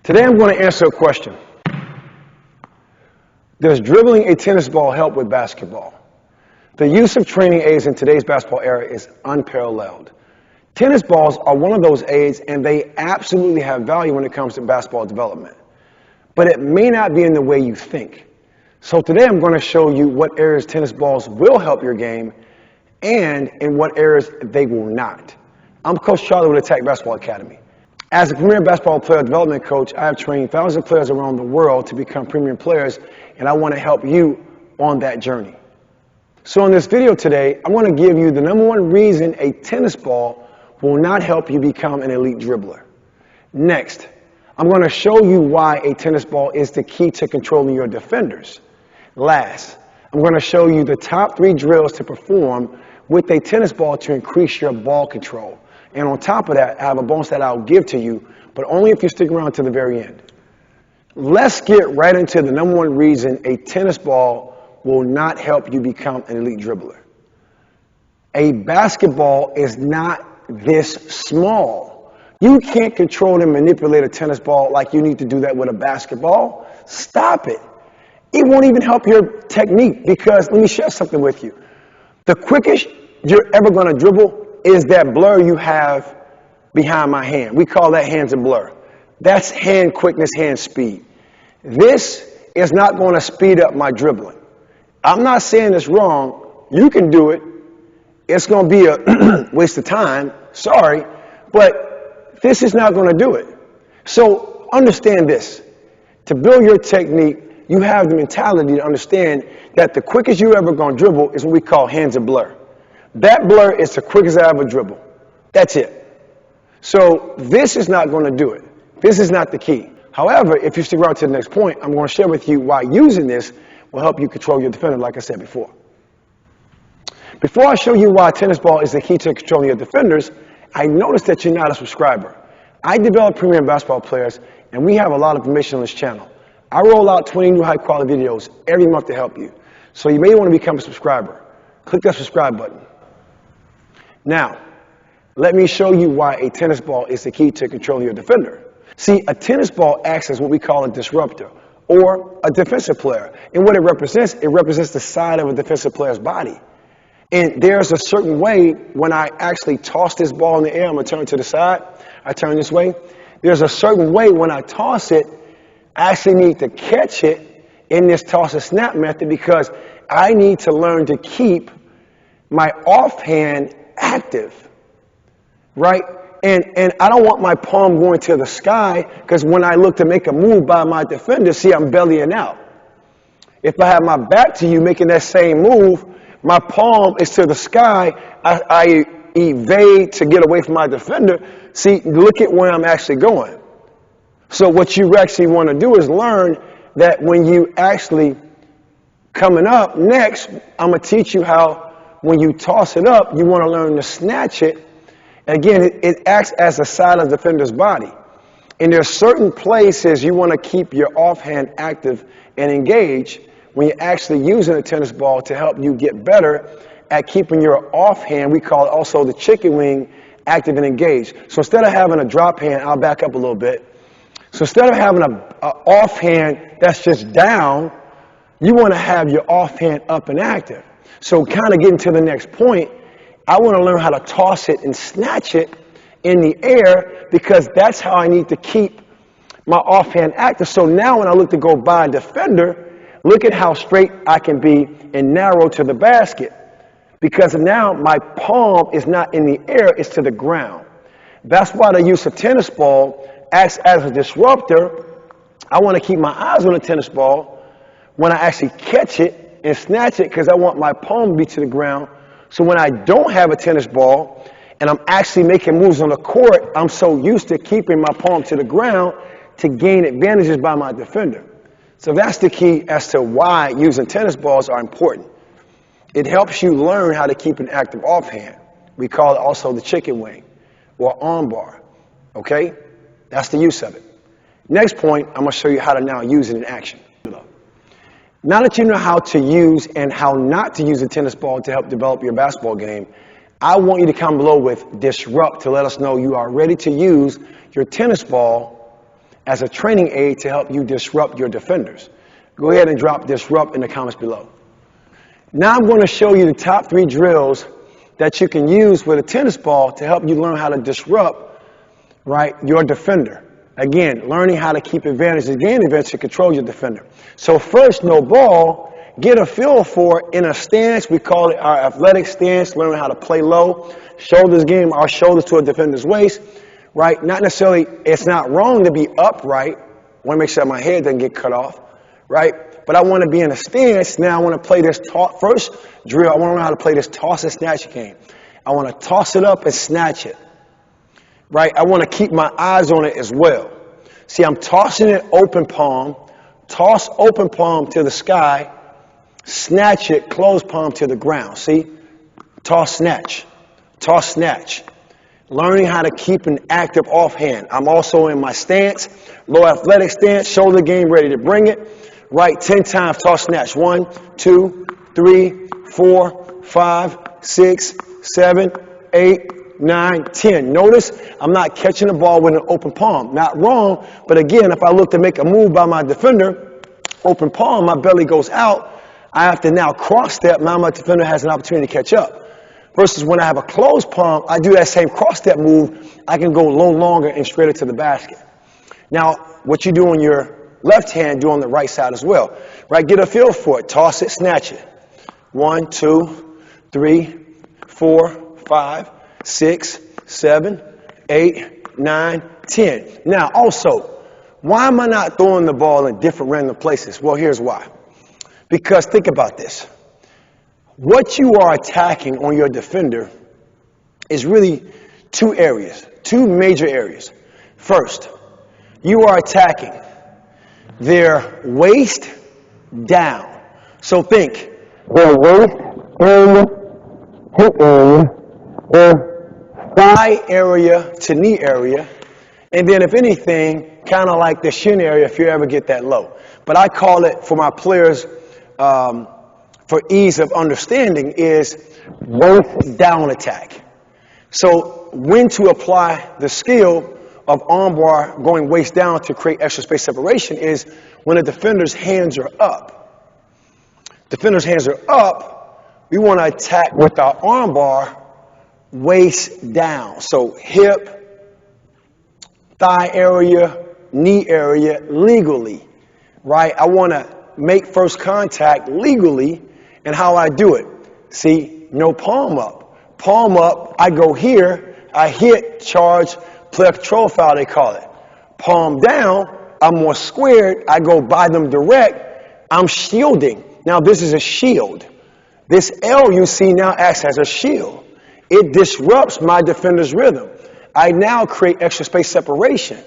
Today I'm going to answer a question. Does dribbling a tennis ball help with basketball? The use of training aids in today's basketball era is unparalleled. Tennis balls are one of those aids, and they absolutely have value when it comes to basketball development. But it may not be in the way you think. So today I'm going to show you what areas tennis balls will help your game and in what areas they will not. I'm Coach Charlie with Attack Basketball Academy. As a premier basketball player development coach, I have trained thousands of players around the world to become premium players, and I want to help you on that journey. So in this video today, I want to give you the #1 reason a tennis ball will not help you become an elite dribbler. Next, I'm going to show you why a tennis ball is the key to controlling your defenders. Last, I'm going to show you the top 3 drills to perform with a tennis ball to increase your ball control. And on top of that, I have a bonus that I'll give to you, but only if you stick around to the very end. Let's get right into the #1 reason a tennis ball will not help you become an elite dribbler. A basketball is not this small. You can't control and manipulate a tennis ball like you need to do that with a basketball. Stop it. It won't even help your technique, because let me share something with you. The quickest you're ever going to dribble is that blur you have behind my hand. We call that hands a blur. That's hand quickness, hand speed. This is not going to speed up my dribbling. I'm not saying it's wrong. You can do it. It's going to be a waste of time. Sorry. But this is not going to do it. So understand this. To build your technique, you have the mentality to understand that the quickest you're ever going to dribble is what we call hands a blur. That blur is the quickest I ever dribble. That's it. So this is not going to do it. This is not the key. However, if you stick around to the next point, I'm going to share with you why using this will help you control your defender, like I said before. Before I show you why tennis ball is the key to controlling your defenders, I noticed that you're not a subscriber. I develop premium basketball players, and we have a lot of information on this channel. I roll out 20 new high-quality videos every month to help you. So you may want to become a subscriber. Click that subscribe button. Now, let me show you why a tennis ball is the key to controlling your defender. See, a tennis ball acts as what we call a disruptor, or a defensive player. And what it represents the side of a defensive player's body. And there's a certain way when I actually toss this ball in the air, I'm going to turn it to the side, I turn this way. There's a certain way when I toss it, I actually need to catch it in this toss and snap method, because I need to learn to keep my offhand active, right? And I don't want my palm going to the sky, because when I look to make a move by my defender, see, I'm bellying out. If I have my back to you making that same move, my palm is to the sky. I evade to get away from my defender. See, look at where I'm actually going. So what you actually want to do is learn that when you actually coming up next, I'm going to teach you how when you toss it up, you want to learn to snatch it. Again, it acts as a side of the defender's body. And there's certain places you want to keep your offhand active and engaged when you're actually using a tennis ball to help you get better at keeping your offhand, we call it also the chicken wing, active and engaged. So instead of having a drop hand, I'll back up a little bit. So instead of having an offhand that's just down, you want to have your offhand up and active. So kind of getting to the next point, I want to learn how to toss it and snatch it in the air, because that's how I need to keep my offhand active. So now when I look to go by a defender, look at how straight I can be and narrow to the basket, because now my palm is not in the air, it's to the ground. That's why the use of tennis ball acts as a disruptor. I want to keep my eyes on the tennis ball when I actually catch it and snatch it, because I want my palm to be to the ground. So when I don't have a tennis ball and I'm actually making moves on the court, I'm so used to keeping my palm to the ground to gain advantages by my defender. So that's the key as to why using tennis balls are important. It helps you learn how to keep an active offhand. We call it also the chicken wing or arm bar. Okay? That's the use of it. Next point, I'm going to show you how to now use it in action. Now that you know how to use and how not to use a tennis ball to help develop your basketball game, I want you to comment below with disrupt to let us know you are ready to use your tennis ball as a training aid to help you disrupt your defenders. Go ahead and drop disrupt in the comments below. Now I'm going to show you the top 3 drills that you can use with a tennis ball to help you learn how to disrupt, right, your defender. Again, learning how to keep advantage and gain advantage to control your defender. So first, no ball, get a feel for it in a stance. We call it our athletic stance, learning how to play low. Shoulders game, our shoulders to a defender's waist, right? Not necessarily, it's not wrong to be upright. I want to make sure my head doesn't get cut off, right? But I want to be in a stance. Now I want to play this first drill. I want to learn how to play this toss and snatch game. I want to toss it up and snatch it. Right? I want to keep my eyes on it as well. See, I'm tossing it open palm, toss open palm to the sky, snatch it, close palm to the ground. See? Toss, snatch. Toss, snatch. Learning how to keep an active offhand. I'm also in my stance, low athletic stance, shoulder game, ready to bring it. Right? 10 times, toss, snatch. 1, 2, 3, 4, 5, 6, 7, 8, 9, 10. Notice I'm not catching the ball with an open palm. Not wrong, but again, if I look to make a move by my defender, open palm, my belly goes out. I have to now cross step. Now my defender has an opportunity to catch up. Versus when I have a closed palm, I do that same cross step move. I can go a little longer and straighter to the basket. Now, what you do on your left hand, do on the right side as well. Right? Get a feel for it. Toss it, snatch it. 1, 2, 3, 4, 5, 6, 7, 8, 9, 10. Now, also, why am I not throwing the ball in different random places? Well, here's why. Because think about this. What you are attacking on your defender is really 2 areas, 2 major areas. First, you are attacking their waist down. So think, their waist area, hip area, their thigh area to knee area, and then if anything, kind of like the shin area if you ever get that low. But I call it, for my players, for ease of understanding, is waist down attack. So when to apply the skill of armbar going waist down to create extra space separation is when a defender's hands are up. Defender's hands are up, we want to attack with our armbar waist down. So hip, thigh area, knee area, legally, right? I want to make first contact legally, and how I do it. See, no palm up. Palm up, I go here, I hit, charge, player control foul, they call it. Palm down, I'm more squared, I go by them direct, I'm shielding. Now this is a shield. This L you see now acts as a shield. It disrupts my defender's rhythm. I now create extra space separation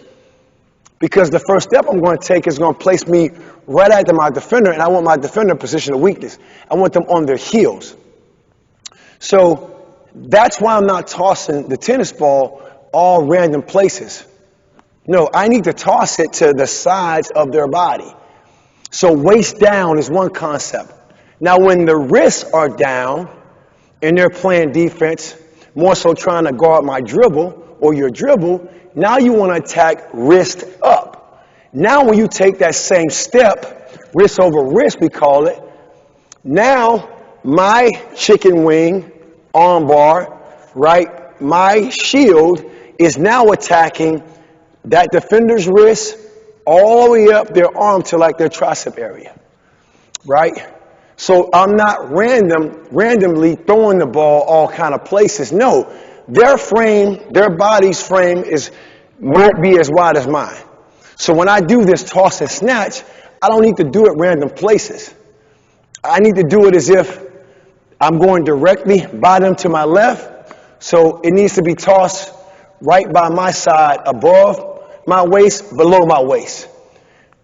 because the first step I'm going to take is going to place me right after my defender, and I want my defender in position of weakness. I want them on their heels. So that's why I'm not tossing the tennis ball all random places. No, I need to toss it to the sides of their body. So waist down is one concept. Now when the wrists are down and they're playing defense, more so trying to guard my dribble or your dribble, now you want to attack wrist up. Now when you take that same step, wrist over wrist we call it, now my chicken wing, arm bar, right, my shield is now attacking that defender's wrist all the way up their arm to like their tricep area, right? So I'm not randomly throwing the ball all kind of places. No, their frame, their body's frame won't be as wide as mine. So when I do this toss and snatch, I don't need to do it random places. I need to do it as if I'm going directly by them to my left. So it needs to be tossed right by my side, above my waist, below my waist.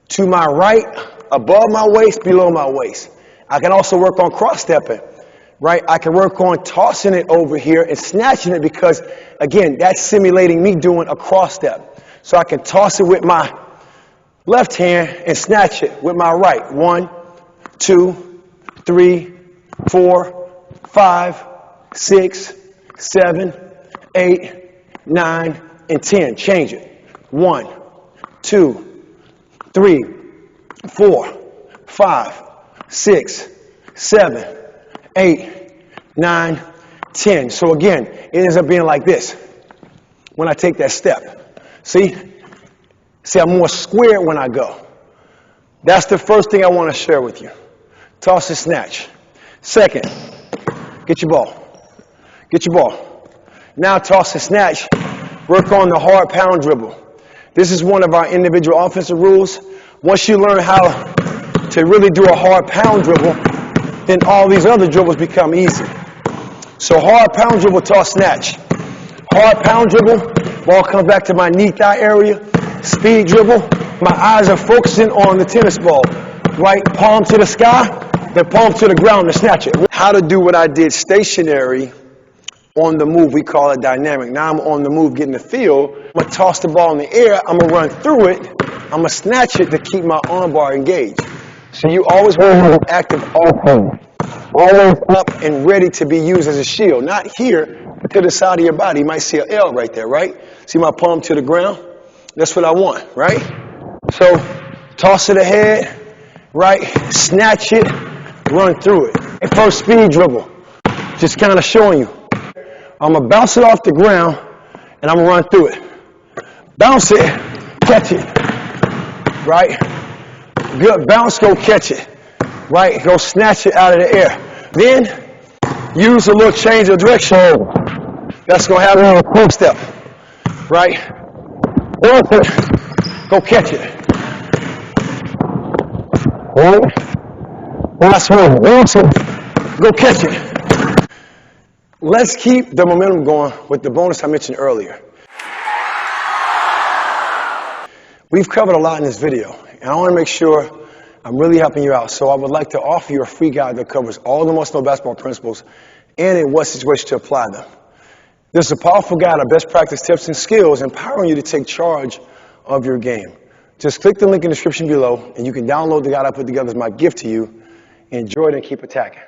To my right, above my waist, below my waist. I can also work on cross-stepping, right? I can work on tossing it over here and snatching it because, again, that's simulating me doing a cross-step. So I can toss it with my left hand and snatch it with my right. 1, 2, 3, 4, 5, 6, 7, 8, 9, and 10. Change it. 1, 2, 3, 4, 5, 6, 7, 8, 9, 10. So again, it ends up being like this when I take that step. See, I'm more square when I go. That's the first thing I want to share with you. Toss and snatch. Second, get your ball. Get your ball. Now toss and snatch. Work on the hard pound dribble. This is one of our individual offensive rules. Once you learn how to really do a hard pound dribble, then all these other dribbles become easy. So hard pound dribble, toss, snatch. Hard pound dribble, ball comes back to my knee thigh area. Speed dribble, my eyes are focusing on the tennis ball. Right palm to the sky, then palm to the ground to snatch it. How to do what I did stationary on the move, we call it dynamic. Now I'm on the move getting the feel. I'm going to toss the ball in the air, I'm going to run through it, I'm going to snatch it to keep my arm bar engaged. So you always want to have an active offhand. Always up and ready to be used as a shield. Not here, but to the side of your body. You might see an L right there, right? See my palm to the ground? That's what I want, right? So toss it ahead, right? Snatch it, run through it. And first speed dribble, just kind of showing you. I'm going to bounce it off the ground, and I'm going to run through it. Bounce it, catch it, right? Good bounce, go catch it, right? Go snatch it out of the air. Then use a little change of direction. That's going to have a little quick step, right? Go catch it. Right? Last one. Go catch it. Let's keep the momentum going with the bonus I mentioned earlier. We've covered a lot in this video, and I want to make sure I'm really helping you out. So I would like to offer you a free guide that covers all the must-know basketball principles and in what situation to apply them. This is a powerful guide of best practice tips and skills empowering you to take charge of your game. Just click the link in the description below, and you can download the guide I put together as my gift to you. Enjoy it and keep attacking.